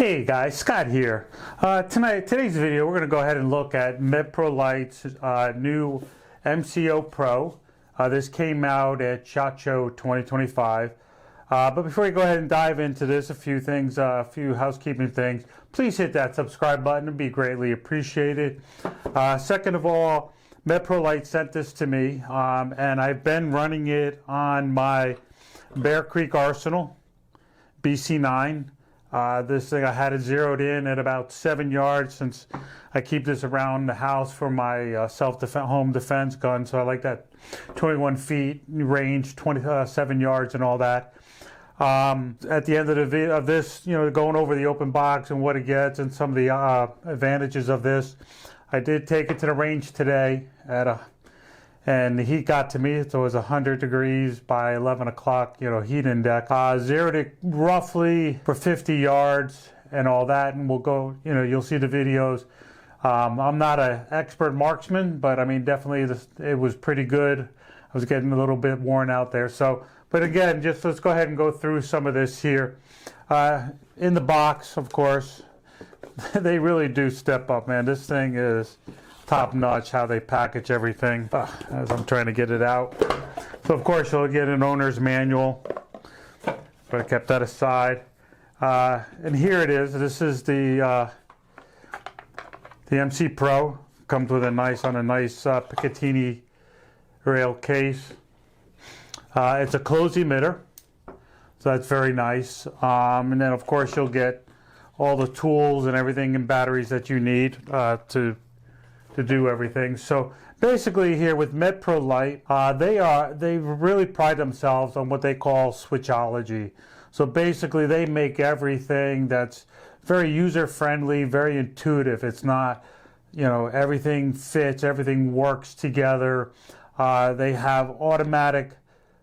Hey guys, Scott here. Today's video, we're going to go ahead and look at Meprolight's new MCO Pro. This came out at SHOT Show 2025. But before we go ahead and dive into this, a few things, a few housekeeping things. Please hit that subscribe button; it'd be greatly appreciated. Second of all, Meprolight sent this to me, and I've been running it on my Bear Creek Arsenal BC9. This thing, I had it zeroed in at about 7 yards, since I keep this around the house for my home defense gun. So I like that 21 feet range, 27 yards and all that. At the end of this, going over the open box and what it gets and some of the advantages of this, I did take it to the range today and the heat got to me, so it was 100 degrees by 11 o'clock, heat index. Zeroed it roughly for 50 yards and all that, and we'll go, you'll see the videos. I'm not an expert marksman, but I mean, definitely it was pretty good. I was getting a little bit worn out there. So, but again, just let's go ahead and go through some of this here. In the box, of course, they really do step up, man. This thing is top notch how they package everything, as I'm trying to get it out. So of course you'll get an owner's manual, but I kept that aside. And here it is. This is the MC Pro. Comes with a nice Picatinny rail case. It's a closed emitter, so that's very nice. And then of course you'll get all the tools and everything and batteries that you need to do everything. So basically here with Meprolight, they really pride themselves on what they call switchology. So basically they make everything that's very user-friendly, very intuitive. It's not, everything fits, everything works together. They have automatic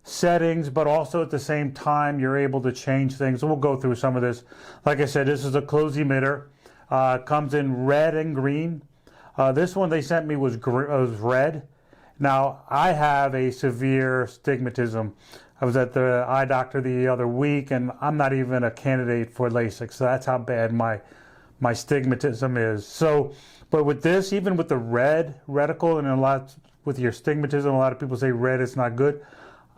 settings, but also at the same time you're able to change things. So we'll go through some of this. Like I said, this is a closed emitter. Comes in red and green. This one they sent me was red. Now, I have a severe astigmatism. I was at the eye doctor the other week, and I'm not even a candidate for LASIK, so that's how bad my astigmatism is. So, but with this, even with the red reticle, and with your astigmatism, a lot of people say red is not good.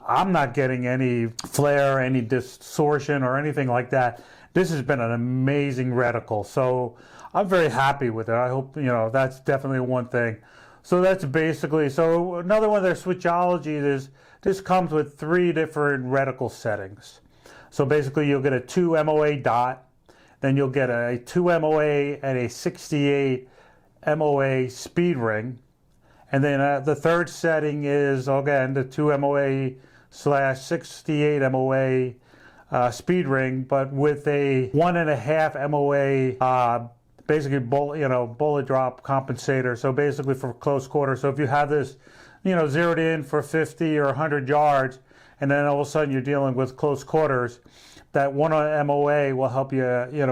I'm not getting any flare, any distortion, or anything like that. This has been an amazing reticle, so I'm very happy with it. I hope, that's definitely one thing. So that's basically, so another one of their switchology is, this comes with 3 different reticle settings. So basically you'll get a 2 MOA dot, then you'll get a 2 MOA and a 68 MOA SpeedRing. And then the third setting is, again, the 2 MOA/68 MOA SpeedRing, but with a 1.5 MOA basically bullet drop compensator. So basically for close quarter. So if you have this, zeroed in for 50 or 100 yards, and then all of a sudden you're dealing with close quarters, that 1 MOA will help you,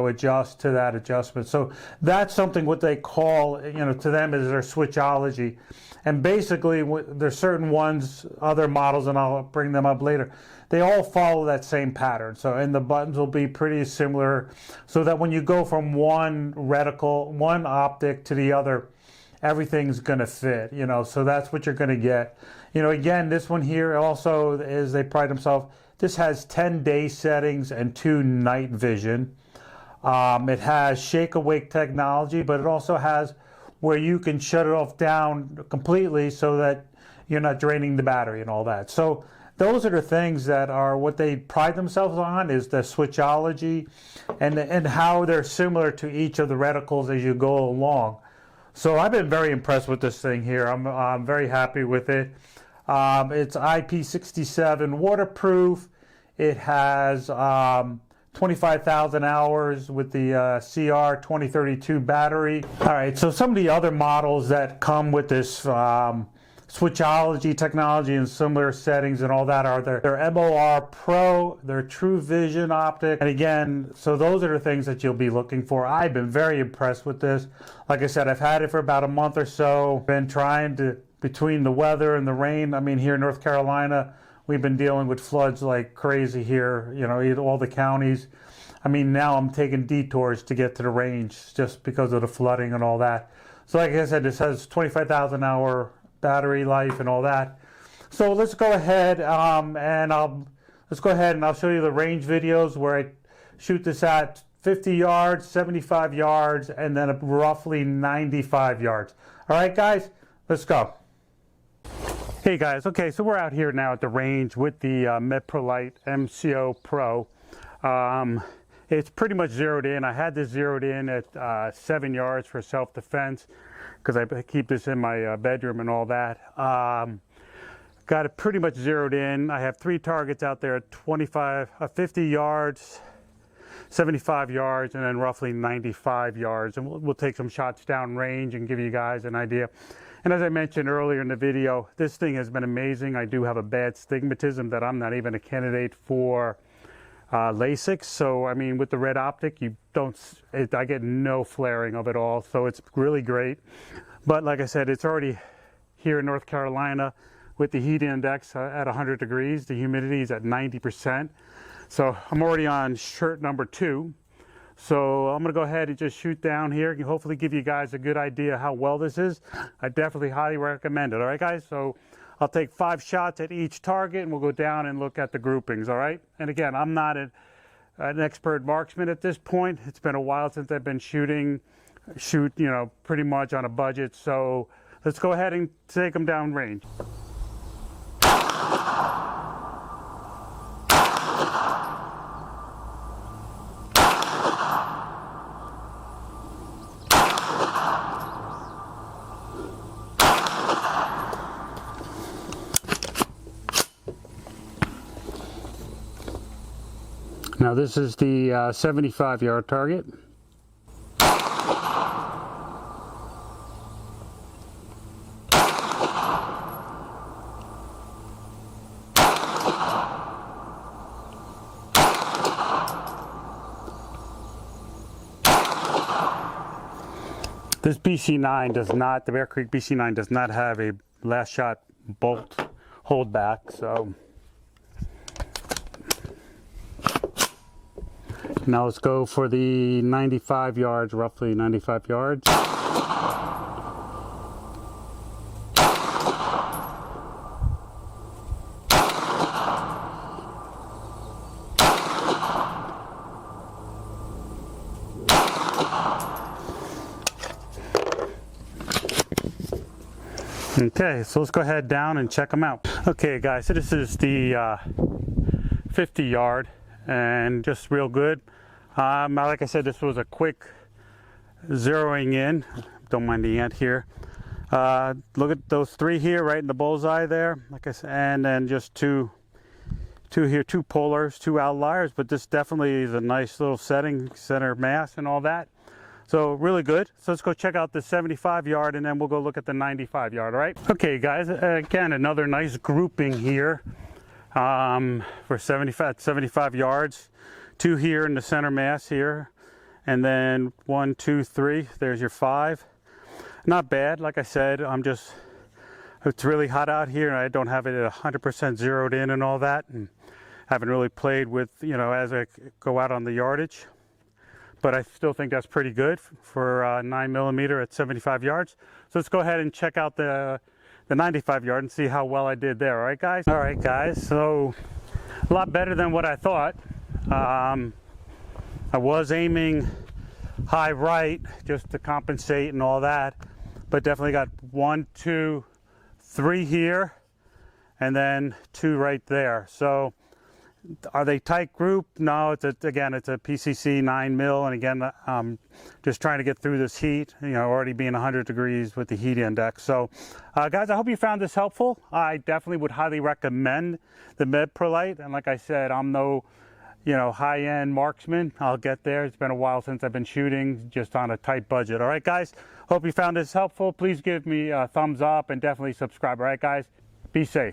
adjust to that adjustment. So that's something what they call, to them is their switchology. And basically there's certain ones, other models, and I'll bring them up later, they all follow that same pattern. So, and the buttons will be pretty similar, so that when you go from one reticle, one optic to the other, everything's gonna fit, so that's what you're gonna get. Again, this one here also is, they pride themselves, this has 10-day settings and 2 night vision. It has shake awake technology, but it also has where you can shut it off down completely so that you're not draining the battery and all that. So those are the things that are what they pride themselves on, is the switchology and how they're similar to each of the reticles as you go along. So I've been very impressed with this thing here. I'm very happy with it. It's IP67 waterproof. It has 25,000 hours with the CR 2032 battery. All right, so some of the other models that come with this switchology technology and similar settings and all that are their MOA Pro, their True Vision optic. And again, so those are the things that you'll be looking for. I've been very impressed with this. Like I said, I've had it for about a month or so. Been trying to, between the weather and the rain, I mean, here in North Carolina, we've been dealing with floods like crazy here, all the counties. I mean, now I'm taking detours to get to the range just because of the flooding and all that. So like I said, this has 25,000 hour battery life and all that. So let's go ahead and I'll show you the range videos where I shoot this at 50 yards, 75 yards, and then roughly 95 yards. All right, guys, let's go. Hey guys, okay, so we're out here now at the range with the Meprolight MCO Pro. It's pretty much zeroed in. I had this zeroed in at 7 yards for self-defense because I keep this in my bedroom and all that. Got it pretty much zeroed in. I have 3 targets out there at 50 yards, 75 yards, and then roughly 95 yards. And we'll take some shots down range and give you guys an idea. And as I mentioned earlier in the video, this thing has been amazing. I do have a bad astigmatism that I'm not even a candidate for LASIK. So, I mean, with the red optic, I get no flaring of it all. So it's really great. But like I said, it's already here in North Carolina with the heat index at 100 degrees. The humidity is at 90%. So I'm already on shirt number 2. So I'm going to go ahead and just shoot down here and hopefully give you guys a good idea how well this is. I definitely highly recommend it. All right, guys? So I'll take 5 shots at each target and we'll go down and look at the groupings. All right? And again, I'm not an expert marksman at this point. It's been a while since I've been shoot, pretty much on a budget. So let's go ahead and take them down range. Now this is the 75-yard target. This BC9 does not, the Bear Creek BC9 does not have a last shot bolt hold back, so. Now let's go for the 95 yards, roughly 95 yards. Okay, so let's go ahead down and check them out. Okay guys, so this is the 50 yard and just real good. Like I said, this was a quick zeroing in. Don't mind the ant here. Look at those 3 here, right in the bullseye there. Like I said, and then just two here, 2 polars, 2 outliers. But this definitely is a nice little setting, center mass and all that. So really good. So let's go check out the 75 yard and then we'll go look at the 95 yard. All right. Okay, guys. Again, another nice grouping here for 75 yards. 2 here in the center mass here, and then 1, 2, 3. There's your 5. Not bad. Like I said, it's really hot out here, and I don't have it at 100% zeroed in and all that, and haven't really played with, as I go out on the yardage. But I still think that's pretty good for 9mm at 75 yards. So let's go ahead and check out the 95 yard and see how well I did there. All right, guys? All right, guys. So a lot better than what I thought. I was aiming high right just to compensate and all that, but definitely got 1, 2, 3 here, and then 2 right there. So are they tight group? No, again, it's a PCC 9mm, and again, just trying to get through this heat, already being 100 degrees with the heat index. So guys, I hope you found this helpful. I definitely would highly recommend the Meprolight, and like I said, I'm no high-end marksman. I'll get there. It's been a while since I've been shooting, just on a tight budget. All right, guys, hope you found this helpful. Please give me a thumbs up and definitely subscribe. All right, guys, be safe.